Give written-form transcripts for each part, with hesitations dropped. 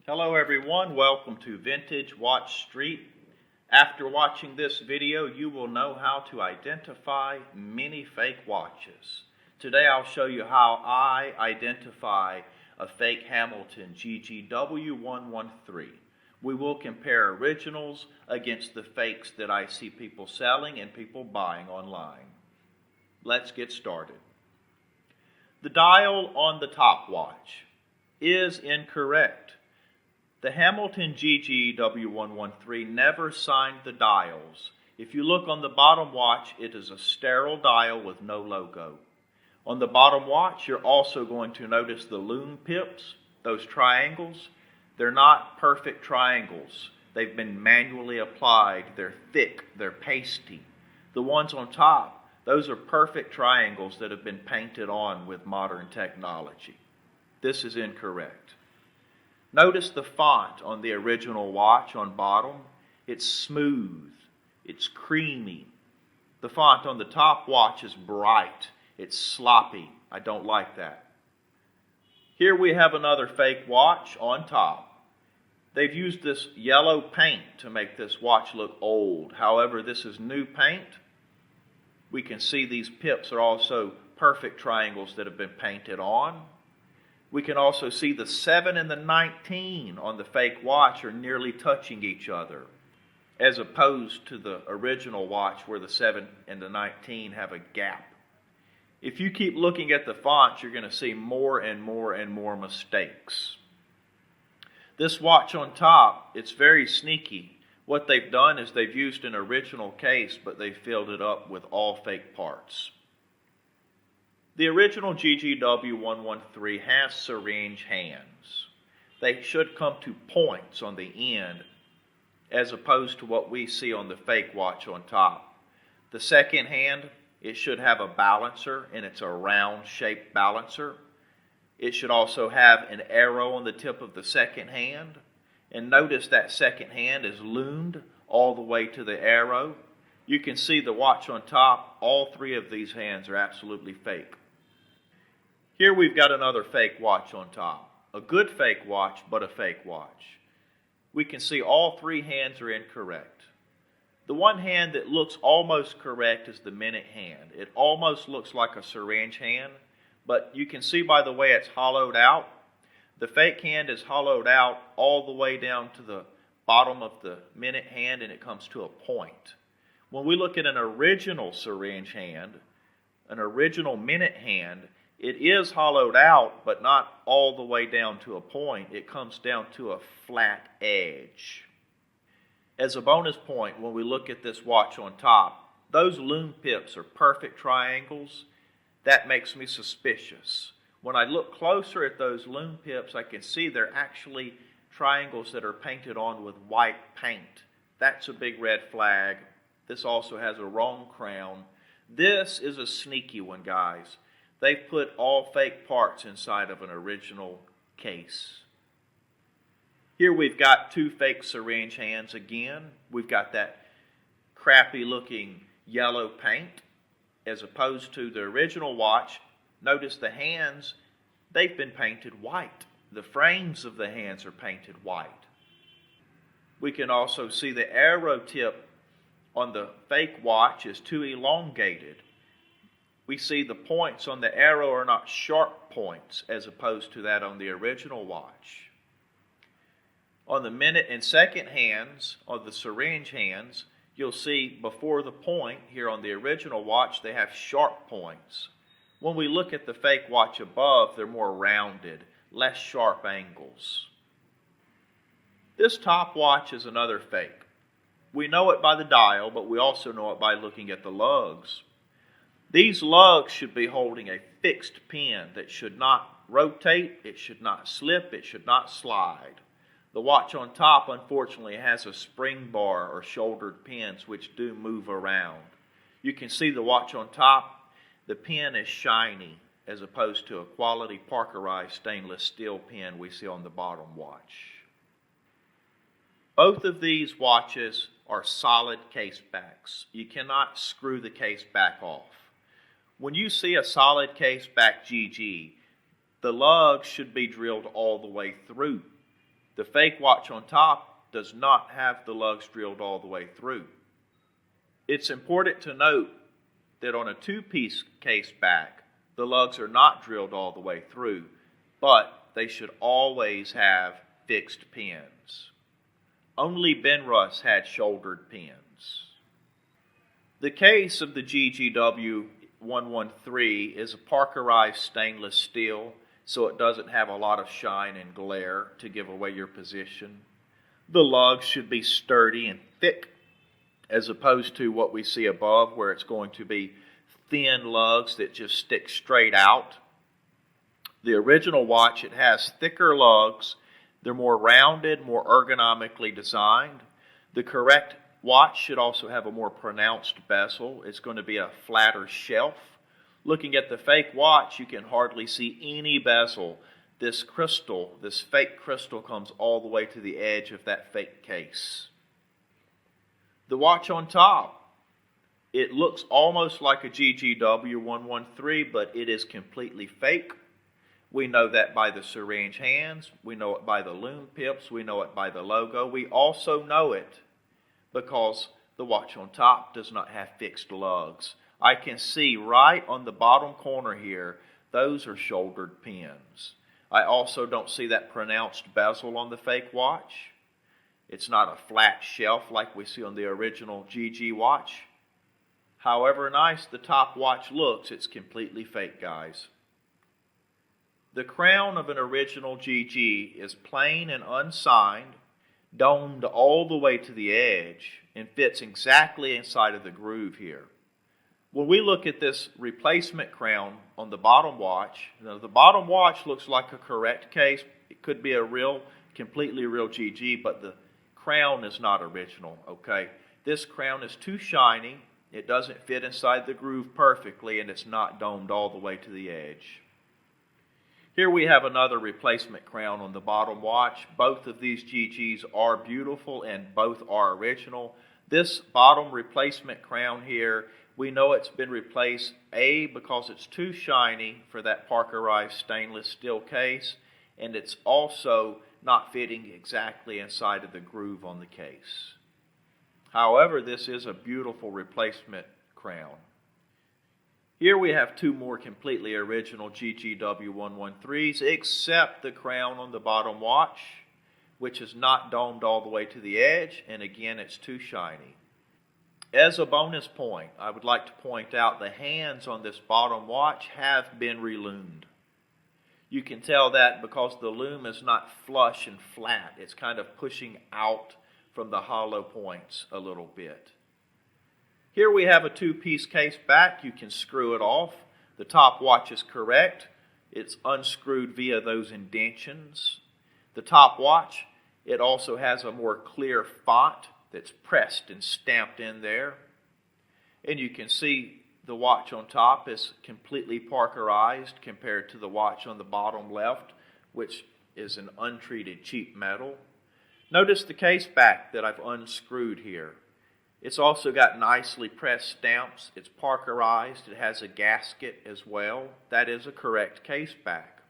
Hello everyone, welcome to Vintage Watch Street. After watching this video, you will know how to identify many fake watches. Today I'll show you how I identify a fake Hamilton GGW113. We will compare originals against the fakes that I see people selling and people buying online. Let's get started. The dial on the top watch is incorrect. The Hamilton GGW113 never signed the dials. If you look on the bottom watch, it is a sterile dial with no logo. On the bottom watch, you're also going to notice the lume pips, those triangles. They're not perfect triangles. They've been manually applied. They're thick. They're pasty. The ones on top, those are perfect triangles that have been painted on with modern technology. This is incorrect. Notice the font on the original watch on bottom. It's smooth. It's creamy. The font on the top watch is bright. It's sloppy. I don't like that. Here we have another fake watch on top. They've used this yellow paint to make this watch look old. However, this is new paint. We can see these pips are also perfect triangles that have been painted on. We can also see the 7 and the 19 on the fake watch are nearly touching each other, as opposed to the original watch where the 7 and the 19 have a gap. If you keep looking at the fonts, you're going to see more and more and more mistakes. This watch on top, it's very sneaky. What they've done is they've used an original case, but they've filled it up with all fake parts. The original GG-W113 has syringe hands. They should come to points on the end as opposed to what we see on the fake watch on top. The second hand, it should have a balancer, and it's a round-shaped balancer. It should also have an arrow on the tip of the second hand. And notice that second hand is loomed all the way to the arrow. You can see the watch on top. All three of these hands are absolutely fake. Here we've got another fake watch on top. A good fake watch, but a fake watch. We can see all three hands are incorrect. The one hand that looks almost correct is the minute hand. It almost looks like a syringe hand, but you can see by the way it's hollowed out. The fake hand is hollowed out all the way down to the bottom of the minute hand, and it comes to a point. When we look at an original syringe hand, an original minute hand, it is hollowed out, but not all the way down to a point. It comes down to a flat edge. As a bonus point, when we look at this watch on top, those lume pips are perfect triangles. That makes me suspicious. When I look closer at those lume pips, I can see they're actually triangles that are painted on with white paint. That's a big red flag. This also has a wrong crown. This is a sneaky one, guys. They've put all fake parts inside of an original case. Here we've got two fake syringe hands again. We've got that crappy looking yellow paint as opposed to the original watch. Notice the hands, they've been painted white. The frames of the hands are painted white. We can also see the arrow tip on the fake watch is too elongated. We see the points on the arrow are not sharp points as opposed to that on the original watch. On the minute and second hands, or the syringe hands, you'll see before the point here on the original watch, they have sharp points. When we look at the fake watch above, they're more rounded, less sharp angles. This top watch is another fake. We know it by the dial, but we also know it by looking at the lugs. These lugs should be holding a fixed pin that should not rotate, it should not slip, it should not slide. The watch on top, unfortunately, has a spring bar or shouldered pins which do move around. You can see the watch on top, the pin is shiny as opposed to a quality Parkerized stainless steel pin we see on the bottom watch. Both of these watches are solid case backs. You cannot screw the case back off. When you see a solid case back GG, the lugs should be drilled all the way through. The fake watch on top does not have the lugs drilled all the way through. It's important to note that on a two-piece case back, the lugs are not drilled all the way through, but they should always have fixed pins. Only Benrus had shouldered pins. The case of the GG-W-113 is a Parkerized stainless steel, so it doesn't have a lot of shine and glare to give away your position. The lugs should be sturdy and thick, as opposed to what we see above, where it's going to be thin lugs that just stick straight out. The original watch, it has thicker lugs. They're more rounded, more ergonomically designed. The correct watch should also have a more pronounced bezel. It's going to be a flatter shelf. Looking at the fake watch, you can hardly see any bezel. This fake crystal comes all the way to the edge of that fake case. The watch on top, it looks almost like a GG-W113, but it is completely fake. We know that by the syringe hands. We know it by the loom pips. We know it by the logo. We also know it because the watch on top does not have fixed lugs. I can see right on the bottom corner here, those are shouldered pins. I also don't see that pronounced bezel on the fake watch. It's not a flat shelf like we see on the original GG watch. However nice the top watch looks, it's completely fake, guys. The crown of an original GG is plain and unsigned, domed all the way to the edge, and fits exactly inside of the groove here. When we look at this replacement crown on the bottom watch, the bottom watch looks like a correct case. It could be a completely real GG, but the crown is not original, okay? This crown is too shiny. It doesn't fit inside the groove perfectly, and it's not domed all the way to the edge. Here we have another replacement crown on the bottom watch. Both of these GGs are beautiful and both are original. This bottom replacement crown here, we know it's been replaced, A, because it's too shiny for that Parkerized stainless steel case, and it's also not fitting exactly inside of the groove on the case. However, this is a beautiful replacement crown. Here we have two more completely original GG-W113s, except the crown on the bottom watch, which is not domed all the way to the edge, and again, it's too shiny. As a bonus point, I would like to point out the hands on this bottom watch have been reloomed. You can tell that because the loom is not flush and flat. It's kind of pushing out from the hollow points a little bit. Here we have a two-piece case back. You can screw it off. The top watch is correct. It's unscrewed via those indentions. The top watch, it also has a more clear font that's pressed and stamped in there. And you can see the watch on top is completely Parkerized compared to the watch on the bottom left, which is an untreated cheap metal. Notice the case back that I've unscrewed here. It's also got nicely pressed stamps. It's Parkerized. It has a gasket as well. That is a correct case back.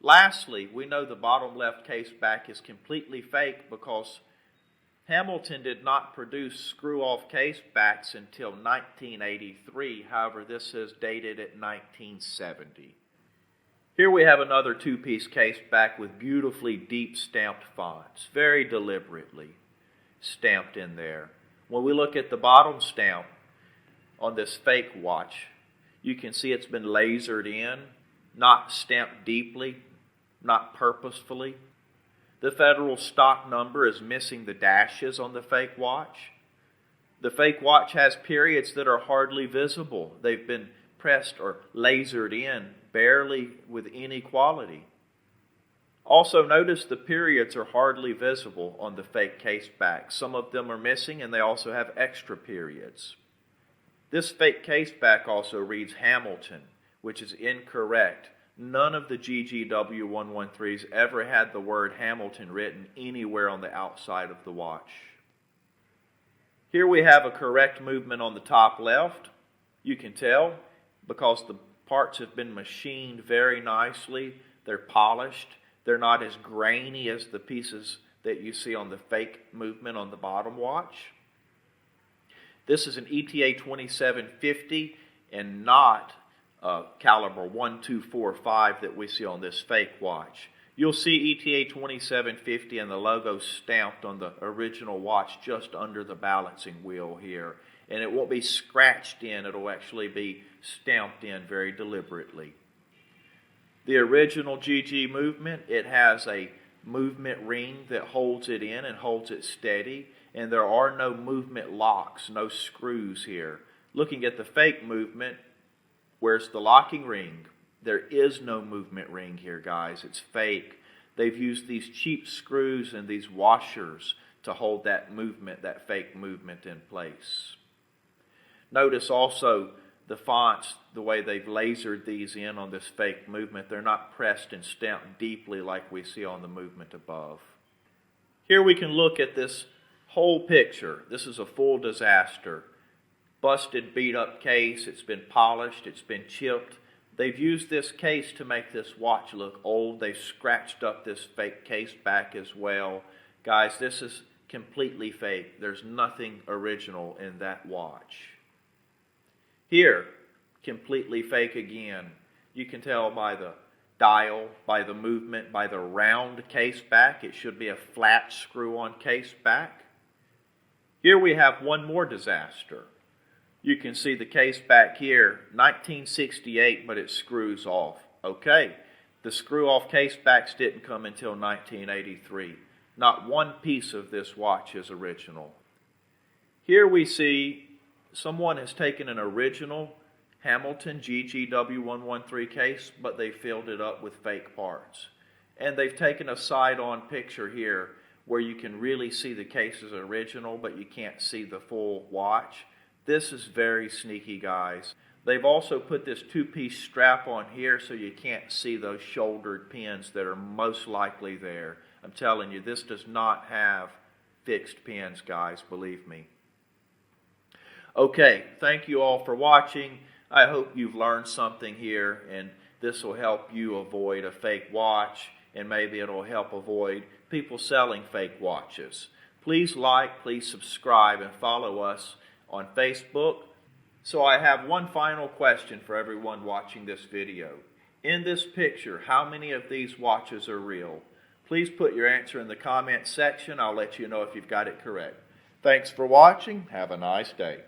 Lastly, we know the bottom left case back is completely fake because Hamilton did not produce screw-off case backs until 1983. However, this is dated at 1970. Here we have another two-piece case back with beautifully deep stamped fonts, very deliberately stamped in there. When we look at the bottom stamp on this fake watch, you can see it's been lasered in, not stamped deeply, not purposefully. The federal stock number is missing the dashes on the fake watch. The fake watch has periods that are hardly visible. They've been pressed or lasered in, barely with any quality. Also notice the periods are hardly visible on the fake case back. Some of them are missing and they also have extra periods. This fake case back also reads Hamilton, which is incorrect. None of the GG-W113s ever had the word Hamilton written anywhere on the outside of the watch. Here we have a correct movement on the top left. You can tell because the parts have been machined very nicely. They're polished. They're not as grainy as the pieces that you see on the fake movement on the bottom watch. This is an ETA 2750 and not caliber 1245 that we see on this fake watch. You'll see ETA 2750 and the logo stamped on the original watch just under the balancing wheel here. And it won't be scratched in, it'll actually be stamped in very deliberately. The original GG movement, it has a movement ring that holds it in and holds it steady, and there are no movement locks, no screws here. Looking at the fake movement, where's the locking ring? There is no movement ring here, guys. It's fake. They've used these cheap screws and these washers to hold that movement, that fake movement in place. Notice also the fonts, the way they've lasered these in on this fake movement. They're not pressed and stamped deeply like we see on the movement above. Here we can look at this whole picture. This is a full disaster. Busted, beat up case. It's been polished. It's been chipped. They've used this case to make this watch look old. They've scratched up this fake case back as well. Guys, this is completely fake. There's nothing original in that watch. Here, completely fake again. You can tell by the dial, by the movement, by the round case back. It should be a flat screw-on case back. Here we have one more disaster. You can see the case back here, 1968, but it screws off. Okay, the screw-off case backs didn't come until 1983. Not one piece of this watch is original. Here we see someone has taken an original Hamilton GGW113 case, but they filled it up with fake parts. And they've taken a side-on picture here where you can really see the case is original, but you can't see the full watch. This is very sneaky, guys. They've also put this two-piece strap on here so you can't see those shouldered pins that are most likely there. I'm telling you, this does not have fixed pins, guys, believe me. Okay, thank you all for watching. I hope you've learned something here, and this will help you avoid a fake watch, and maybe it'll help avoid people selling fake watches. Please like, please subscribe, and follow us on Facebook. So I have one final question for everyone watching this video. In this picture, how many of these watches are real? Please put your answer in the comment section. I'll let you know if you've got it correct. Thanks for watching. Have a nice day.